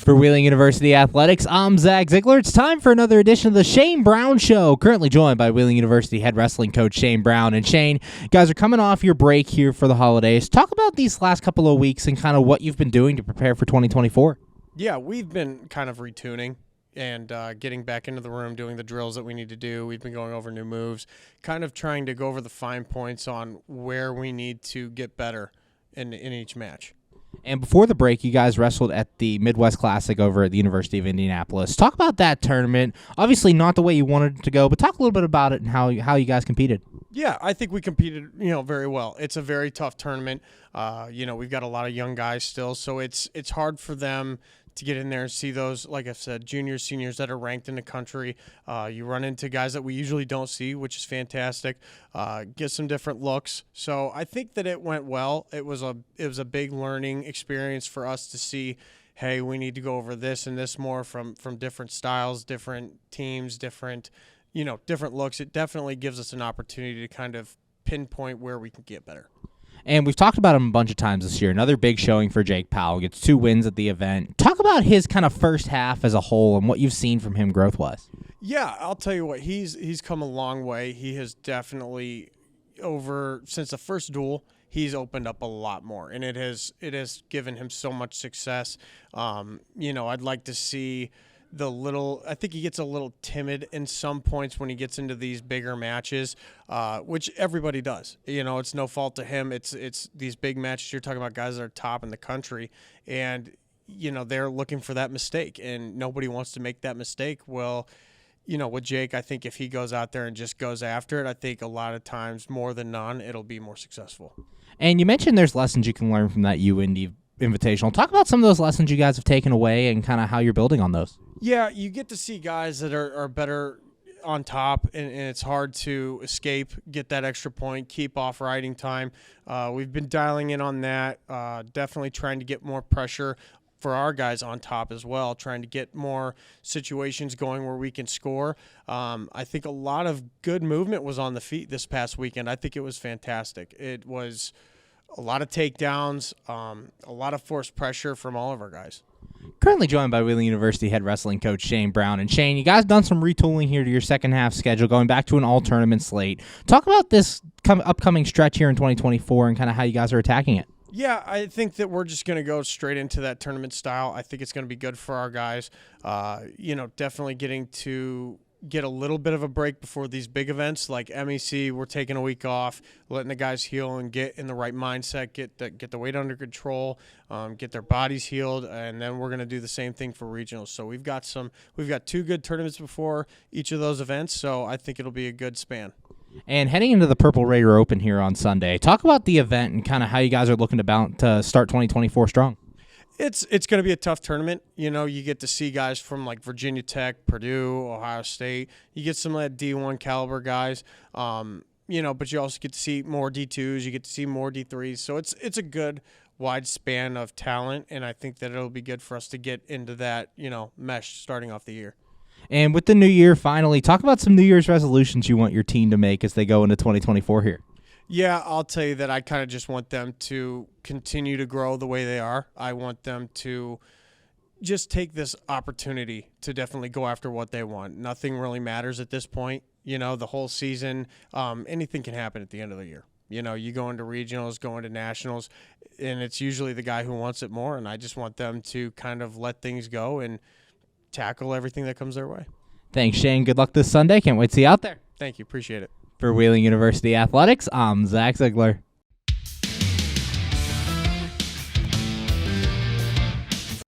For Wheeling University Athletics, I'm Zach Ziegler. It's time for another edition of the Shane Brown Show. Currently joined by Wheeling University head wrestling coach Shane Brown. And Shane, you guys are coming off your break here for the holidays. Talk about these last couple of weeks and kind of what you've been doing to prepare for 2024. Yeah, we've been kind of retuning and getting back into the room, doing the drills that we need to do. We've been going over new moves, kind of trying to go over the fine points on where we need to get better in each match. And before the break, you guys wrestled at the Midwest Classic over at the University of Indianapolis. Talk about that tournament. Obviously not the way you wanted it to go, but talk a little bit about it and how you guys competed. Yeah, I think we competed, very well. It's a very tough tournament. We've got a lot of young guys still, so it's hard for them to get in there and see those, like I said, juniors, seniors that are ranked in the country. You run into guys that we usually don't see, which is fantastic. Get some different looks. So I think that it went well. It was a big learning experience for us to see, hey, we need to go over this and this more from different styles, different teams, different looks. It definitely gives us an opportunity to kind of pinpoint where we can get better. And we've talked about him a bunch of times this year. Another big showing for Jake Powell. Gets 2 wins at the event. Talk about his kind of first half as a whole and what you've seen from him growth-wise. Yeah, I'll tell you what. He's come a long way. He has definitely, since the first duel, he's opened up a lot more, and it has given him so much success. I'd like to see I think he gets a little timid in some points when he gets into these bigger matches, which everybody does. It's no fault to him. It's these big matches. You're talking about guys that are top in the country, and they're looking for that mistake, and nobody wants to make that mistake. Well, with Jake, I think if he goes out there and just goes after it, I think a lot of times, more than none, it'll be more successful. And you mentioned there's lessons you can learn from that UIndy Invitational. Talk about some of those lessons you guys have taken away and kind of how you're building on those. Yeah, you get to see guys that are better on top, and it's hard to escape, get that extra point, keep off riding time. We've been dialing in on that, definitely trying to get more pressure for our guys on top as well, trying to get more situations going where we can score. I think a lot of good movement was on the feet this past weekend. I think it was fantastic. It was a lot of takedowns, a lot of forced pressure from all of our guys. Currently joined by Wheeling University head wrestling coach Shane Brown. And Shane, you guys done some retooling here to your second half schedule, going back to an all-tournament slate. Talk about this upcoming stretch here in 2024 and kind of how you guys are attacking it. Yeah, I think that we're just going to go straight into that tournament style. I think it's going to be good for our guys. Definitely getting to get a little bit of a break before these big events like MEC. We're taking a week off, letting the guys heal and get in the right mindset, get the weight under control, get their bodies healed, and then we're going to do the same thing for regionals. So we've got 2 good tournaments before each of those events, so I think it'll be a good span. And heading into the Purple Raider Open here on Sunday, talk about the event and kind of how you guys are looking to start 2024 strong. It's going to be a tough tournament. You get to see guys from like Virginia Tech, Purdue, Ohio State. You get some of that D1 caliber guys, but you also get to see more D2s. You get to see more D3s. So it's a good wide span of talent, and I think that it'll be good for us to get into that, mesh starting off the year. And with the new year, finally, talk about some New Year's resolutions you want your team to make as they go into 2024 here. Yeah, I'll tell you that I kind of just want them to continue to grow the way they are. I want them to just take this opportunity to definitely go after what they want. Nothing really matters at this point. The whole season, anything can happen at the end of the year. You go into regionals, go into nationals, and it's usually the guy who wants it more, and I just want them to kind of let things go and tackle everything that comes their way. Thanks, Shane. Good luck this Sunday. Can't wait to see you out there. Thank you. Appreciate it. For Wheeling University Athletics, I'm Zach Ziegler.